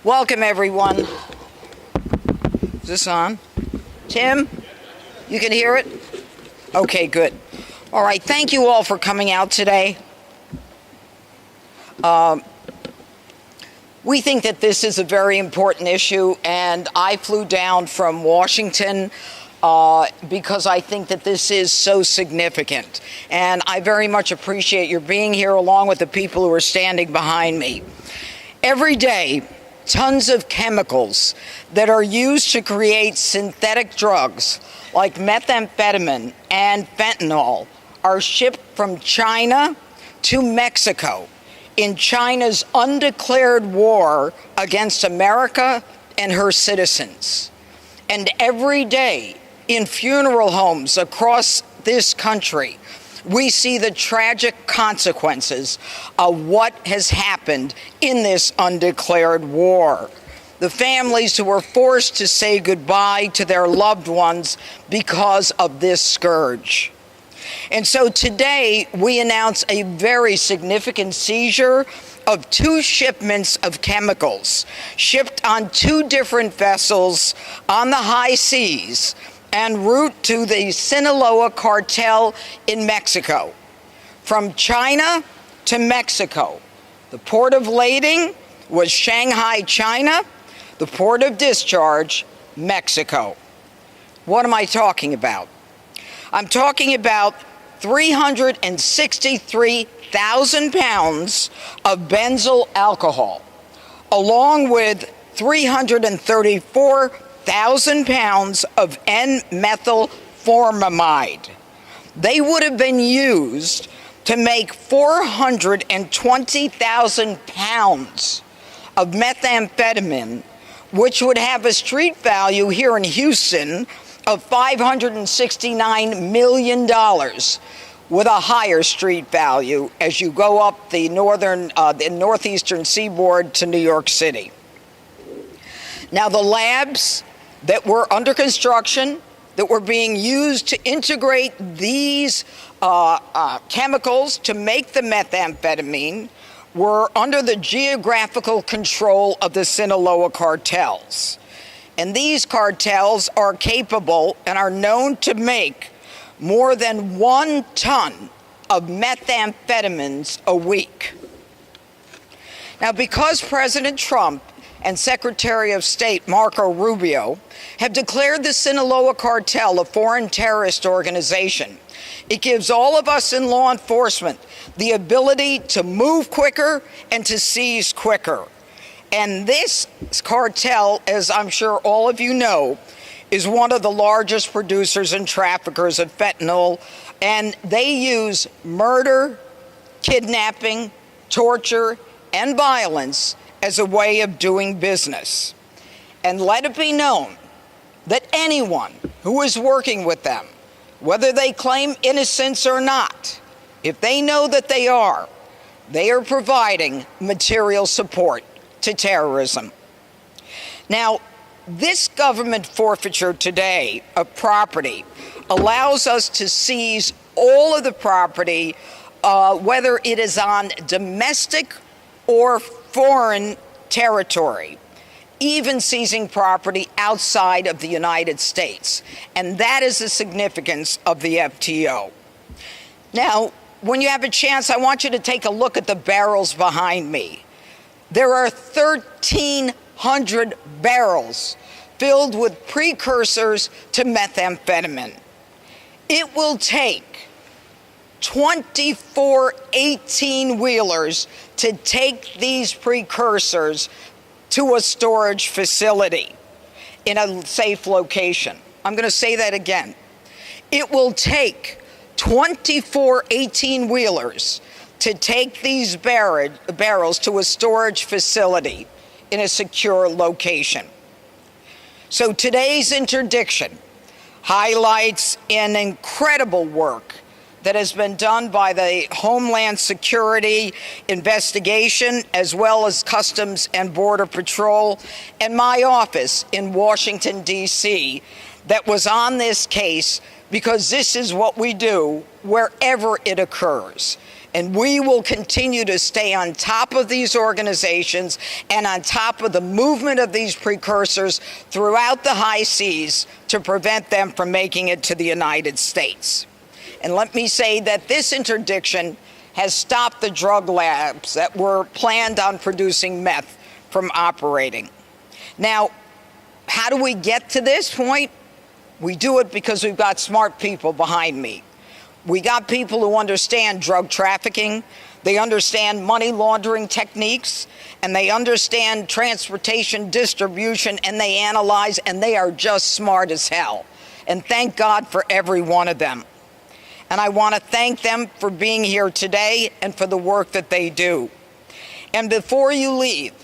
Welcome, everyone. Is this on? Tim, you can hear it? Okay, good. All right, thank you all for coming out today. We think that this is a very important issue, and I flew down from Washington because I think that this is so significant. And I very much appreciate your being here along with the people who are standing behind me. Every day, tons of chemicals that are used to create synthetic drugs like methamphetamine and fentanyl are shipped from China to Mexico in China's undeclared war against America and her citizens. And every day in funeral homes across this country, we see the tragic consequences of what has happened in this undeclared war. The families who were forced to say goodbye to their loved ones because of this scourge. And so today we announce a very significant seizure of 2 shipments of chemicals shipped on 2 different vessels on the high seas en route to the Sinaloa cartel in Mexico. From China to Mexico. The port of lading was Shanghai, China. The port of discharge, Mexico. What am I talking about? I'm talking about 363,000 pounds of benzyl alcohol, along with 334,000 pounds of N-methyl formamide. They would have been used to make 420,000 pounds of methamphetamine, which would have a street value here in Houston of $569 million, with a higher street value as you go up the northeastern seaboard to New York City. Now, the labs that were under construction, that were being used to integrate these chemicals to make the methamphetamine, were under the geographical control of the Sinaloa cartels. And these cartels are capable and are known to make more than 1 ton of methamphetamines a week. Now, because President Trump and Secretary of State Marco Rubio have declared the Sinaloa cartel a foreign terrorist organization, it gives all of us in law enforcement the ability to move quicker and to seize quicker. And this cartel, as I'm sure all of you know, is one of the largest producers and traffickers of fentanyl, and they use murder, kidnapping, torture, and violence as a way of doing business. And let it be known that anyone who is working with them, whether they claim innocence or not, if they know that they are providing material support to terrorism. Now, this government forfeiture today of property allows us to seize all of the property, whether it is on domestic or foreign territory, even seizing property outside of the United States. And that is the significance of the FTO. Now, when you have a chance, I want you to take a look at the barrels behind me. There are 1,300 barrels filled with precursors to methamphetamine. It will take 24 18-wheelers to take these precursors to a storage facility in a safe location. I'm going to say that again. It will take 24 18-wheelers to take these barrels to a storage facility in a secure location. So today's interdiction highlights an incredible work that has been done by the Homeland Security investigation, as well as Customs and Border Patrol, and my office in Washington, D.C., that was on this case, because this is what we do wherever it occurs. And we will continue to stay on top of these organizations and on top of the movement of these precursors throughout the high seas to prevent them from making it to the United States. And let me say that this interdiction has stopped the drug labs that were planned on producing meth from operating. Now, how do we get to this point? We do it because we've got smart people behind me. We got people who understand drug trafficking, they understand money laundering techniques, and they understand transportation distribution, and they analyze, and they are just smart as hell. And thank God for every one of them. And I want to thank them for being here today and for the work that they do. And before you leave,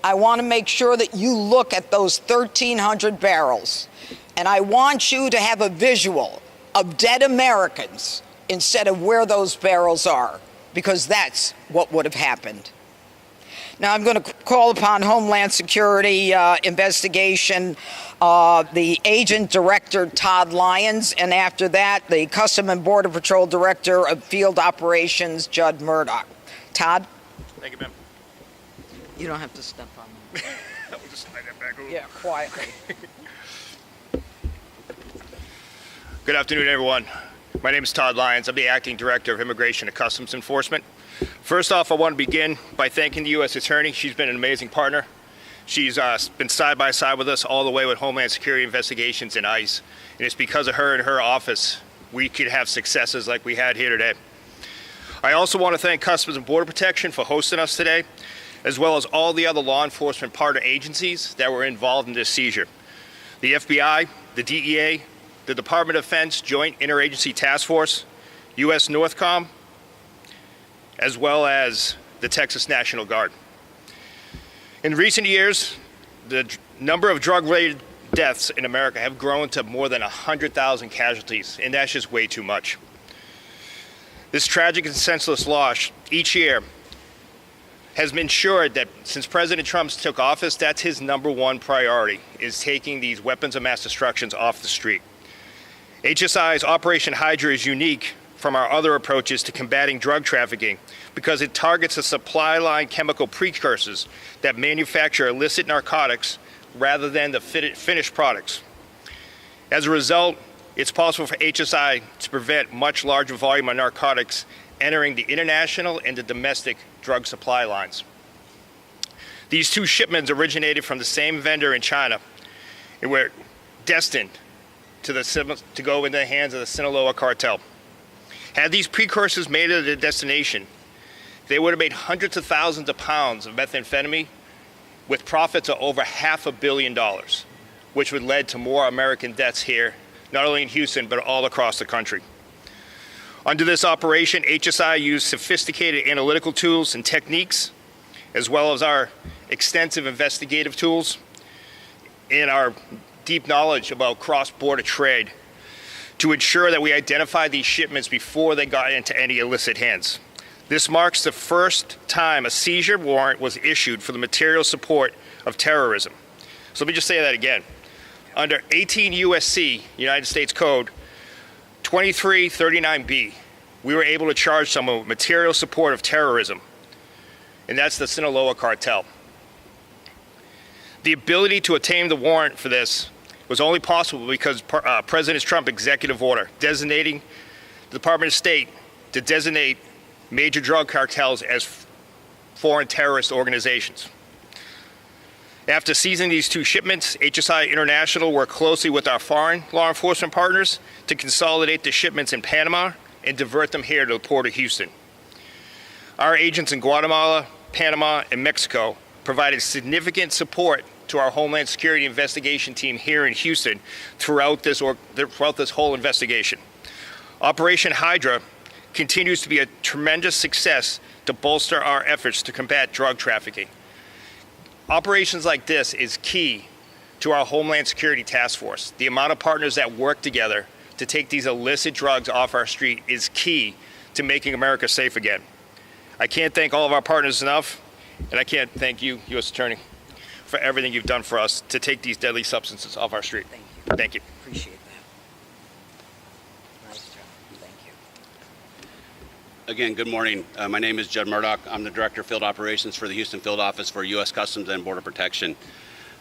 I want to make sure that you look at those 1,300 barrels. And I want you to have a visual of dead Americans instead of where those barrels are, because that's what would have happened. Now I'm going to call upon Homeland Security investigation, the Agent Director Todd Lyons, and after that, the Custom and Border Patrol Director of Field Operations, Judd Murdoch. Todd? Thank you, ma'am. You don't have to step on me. I'll just slide that back over. Yeah, quietly. Good afternoon, everyone. My name is Todd Lyons. I'm the Acting Director of Immigration and Customs Enforcement. First off, I want to begin by thanking the U.S. Attorney. She's been an amazing partner. She's been side by side with us all the way with Homeland Security investigations and ICE. And it's because of her and her office we could have successes like we had here today. I also want to thank Customs and Border Protection for hosting us today, as well as all the other law enforcement partner agencies that were involved in this seizure. The FBI, the DEA, the Department of Defense Joint Interagency Task Force, U.S. Northcom, as well as the Texas National Guard. In recent years, the number of drug-related deaths in America have grown to more than 100,000 casualties, and that's just way too much. This tragic and senseless loss each year has ensured that since President Trump took office, that's his number one priority, is taking these weapons of mass destruction off the street. HSI's Operation Hydra is unique from our other approaches to combating drug trafficking because it targets the supply line chemical precursors that manufacture illicit narcotics rather than the finished products. As a result, it's possible for HSI to prevent much larger volume of narcotics entering the international and the domestic drug supply lines. These two shipments originated from the same vendor in China and were destined to go into the hands of the Sinaloa cartel. Had these precursors made it to their destination, they would have made hundreds of thousands of pounds of methamphetamine with profits of over $500 million, which would lead to more American deaths here, not only in Houston, but all across the country. Under this operation, HSI used sophisticated analytical tools and techniques, as well as our extensive investigative tools and our deep knowledge about cross-border trade to ensure that we identified these shipments before they got into any illicit hands. This marks the first time a seizure warrant was issued for the material support of terrorism. So let me just say that again. Under 18 U.S.C. United States Code 2339B, we were able to charge someone with material support of terrorism, and that's the Sinaloa cartel. The ability to obtain the warrant for this was only possible because President Trump's executive order designating the Department of State to designate major drug cartels as foreign terrorist organizations. After seizing these two shipments, HSI International worked closely with our foreign law enforcement partners to consolidate the shipments in Panama and divert them here to the Port of Houston. Our agents in Guatemala, Panama, and Mexico provided significant support to our Homeland Security investigation team here in Houston throughout this whole investigation. Operation Hydra continues to be a tremendous success to bolster our efforts to combat drug trafficking. Operations like this is key to our Homeland Security Task Force. The amount of partners that work together to take these illicit drugs off our street is key to making America safe again. I can't thank all of our partners enough, and I can't thank you, U.S. Attorney, for everything you've done for us to take these deadly substances off our street. Thank you. Thank you. Appreciate that. Nice job. Thank you. Again, good morning. My name is Judd Murdoch. I'm the Director of Field Operations for the Houston Field Office for U.S. Customs and Border Protection.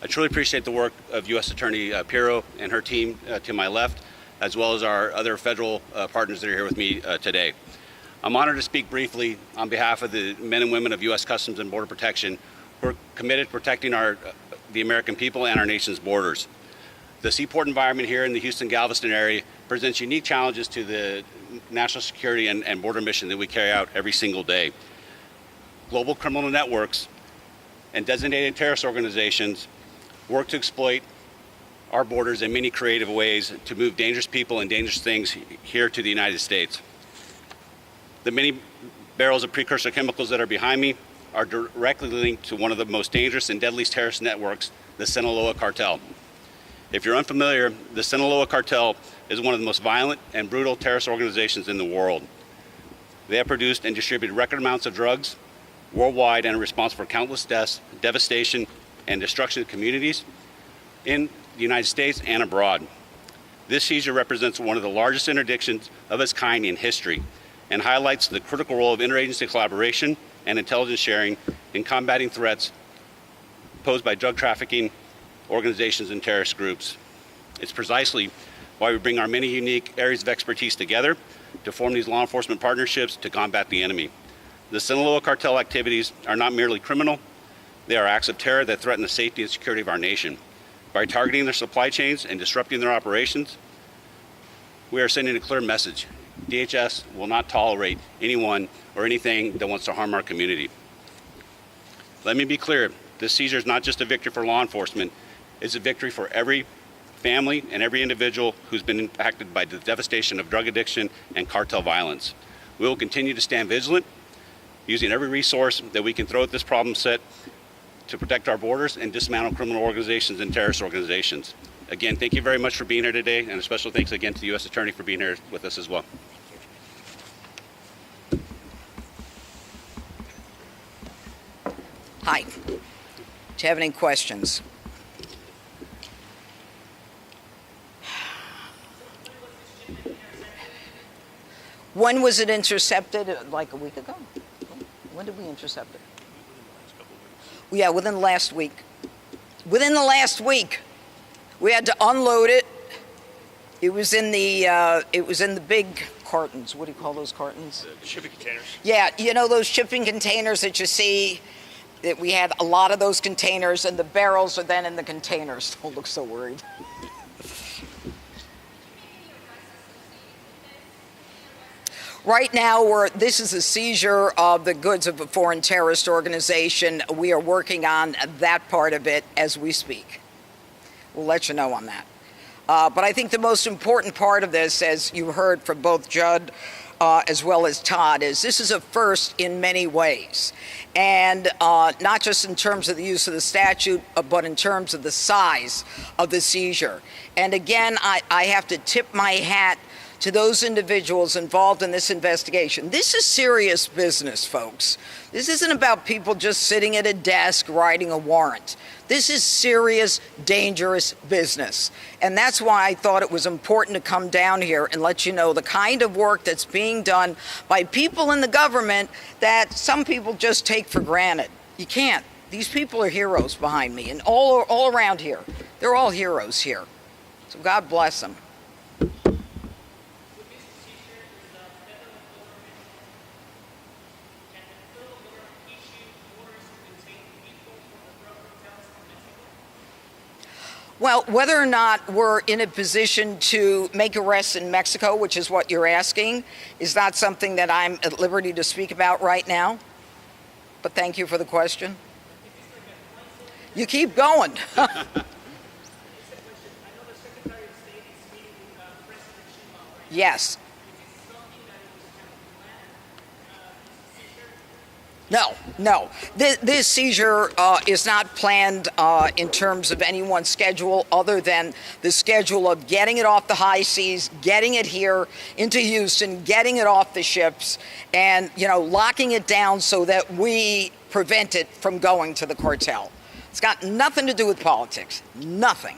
I truly appreciate the work of U.S. Attorney Pirro and her team to my left, as well as our other federal partners that are here with me today. I'm honored to speak briefly on behalf of the men and women of U.S. Customs and Border Protection who are committed to protecting the American people and our nation's borders. The seaport environment here in the Houston-Galveston area presents unique challenges to the national security and border mission that we carry out every single day. Global criminal networks and designated terrorist organizations work to exploit our borders in many creative ways to move dangerous people and dangerous things here to the United States. The many barrels of precursor chemicals that are behind me are directly linked to one of the most dangerous and deadliest terrorist networks, the Sinaloa cartel. If you're unfamiliar, the Sinaloa cartel is one of the most violent and brutal terrorist organizations in the world. They have produced and distributed record amounts of drugs worldwide and are responsible for countless deaths, devastation, and destruction of communities in the United States and abroad. This seizure represents one of the largest interdictions of its kind in history and highlights the critical role of interagency collaboration and intelligence sharing in combating threats posed by drug trafficking organizations and terrorist groups. It's precisely why we bring our many unique areas of expertise together to form these law enforcement partnerships to combat the enemy. The Sinaloa cartel activities are not merely criminal, they are acts of terror that threaten the safety and security of our nation. By targeting their supply chains and disrupting their operations, we are sending a clear message. DHS will not tolerate anyone or anything that wants to harm our community. Let me be clear, this seizure is not just a victory for law enforcement, it's a victory for every family and every individual who's been impacted by the devastation of drug addiction and cartel violence. We will continue to stand vigilant, using every resource that we can throw at this problem set to protect our borders and dismantle criminal organizations and terrorist organizations. Again, thank you very much for being here today, and a special thanks again to the U.S. Attorney for being here with us as well. Hi. Do you have any questions? When was it intercepted? Like a week ago? When did we intercept it? Yeah, within the last week. Within the last week, we had to unload it. It was in the big cartons. What do you call those cartons? The shipping containers. Yeah, you know those shipping containers that you see. That we had a lot of those containers, and the barrels are then in the containers. Don't look so worried. Right now, this is a seizure of the goods of a foreign terrorist organization. We are working on that part of it as we speak. We'll let you know on that. But I think the most important part of this, as you heard from both Judd as well as Todd, is this is a first in many ways. And not just in terms of the use of the statute, but in terms of the size of the seizure. And again, I have to tip my hat to those individuals involved in this investigation. This is serious business, folks. This isn't about people just sitting at a desk writing a warrant. This is serious, dangerous business. And that's why I thought it was important to come down here and let you know the kind of work that's being done by people in the government that some people just take for granted. You can't. These people are heroes behind me, and all around here. They're all heroes here. So God bless them. Well, whether or not we're in a position to make arrests in Mexico, which is what you're asking, is not something that I'm at liberty to speak about right now. But thank you for the question. You keep going. Yes. No. This seizure is not planned in terms of anyone's schedule other than the schedule of getting it off the high seas, getting it here into Houston, getting it off the ships, and locking it down so that we prevent it from going to the cartel. It's got nothing to do with politics. Nothing.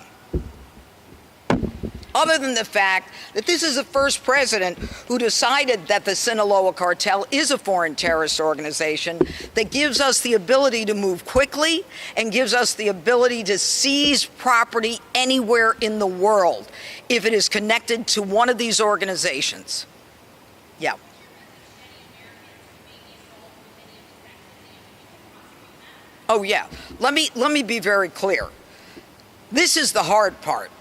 other than the fact that this is the first president who decided that the Sinaloa cartel is a foreign terrorist organization that gives us the ability to move quickly and gives us the ability to seize property anywhere in the world if it is connected to one of these organizations. Yeah. Oh, yeah. Let me be very clear. This is the hard part.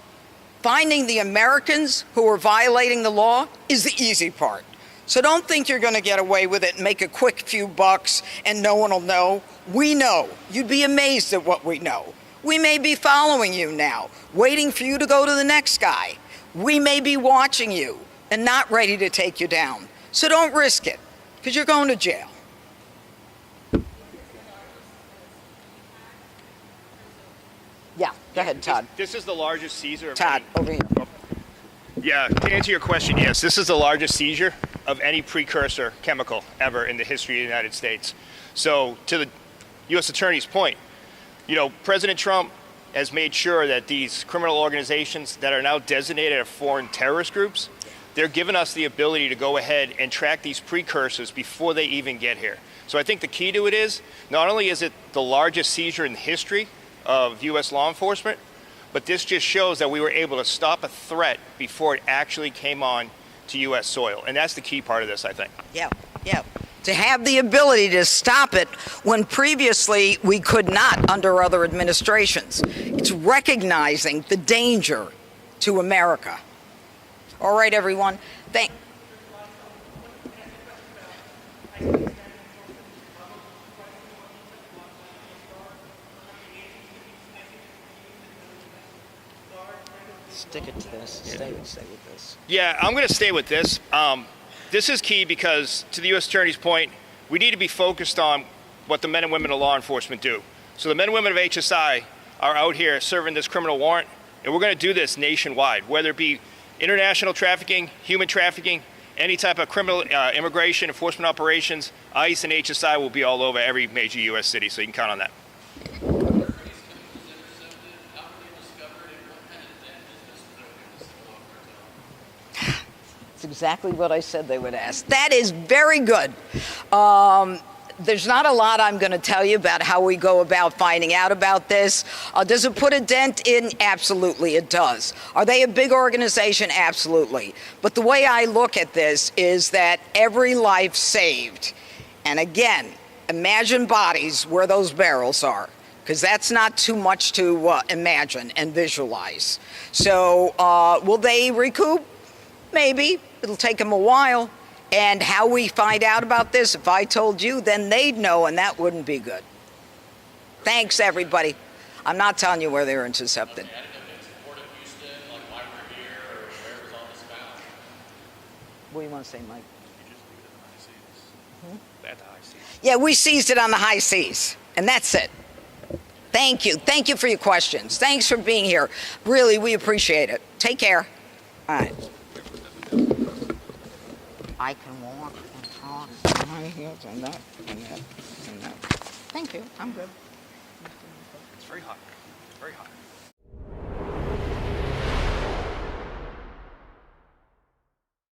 Finding the Americans who are violating the law is the easy part. So don't think you're going to get away with it and make a quick few bucks and no one will know. We know. You'd be amazed at what we know. We may be following you now, waiting for you to go to the next guy. We may be watching you and not ready to take you down. So don't risk it, because you're going to jail. Yeah, go ahead, Todd. This is the largest seizure of Todd, over here. Yeah, to answer your question, yes, this is the largest seizure of any precursor chemical ever in the history of the United States. So to the U.S. Attorney's point, President Trump has made sure that these criminal organizations that are now designated as foreign terrorist groups, they're giving us the ability to go ahead and track these precursors before they even get here. So I think the key to it is, not only is it the largest seizure in history of U.S. law enforcement, but this just shows that we were able to stop a threat before it actually came on to U.S. soil. And that's the key part of this, I think. Yeah. To have the ability to stop it when previously we could not under other administrations. It's recognizing the danger to America. All right, everyone. Stick it to this. Stay with this. Yeah, I'm going to stay with this. This is key because, to the U.S. Attorney's point, we need to be focused on what the men and women of law enforcement do. So the men and women of HSI are out here serving this criminal warrant, and we're going to do this nationwide, whether it be international trafficking, human trafficking, any type of criminal immigration enforcement operations. ICE and HSI will be all over every major U.S. city, so you can count on that. That's exactly what I said they would ask. That is very good. There's not a lot I'm going to tell you about how we go about finding out about this. Does it put a dent in? Absolutely, it does. Are they a big organization? Absolutely. But the way I look at this is that every life saved, and again, imagine bodies where those barrels are, because that's not too much to imagine and visualize. So will they recoup? Maybe. It'll take them a while. And how we find out about this, if I told you, then they'd know, and that wouldn't be good. Thanks, everybody. I'm not telling you where they were intercepted. What do you want to say, Mike? At the high seas. Yeah, we seized it on the high seas, and that's it. Thank you. Thank you for your questions. Thanks for being here. Really, we appreciate it. Take care. All right. I can walk and talk and high heels and that and that and that. Thank you. I'm good. It's very hot. Very hot.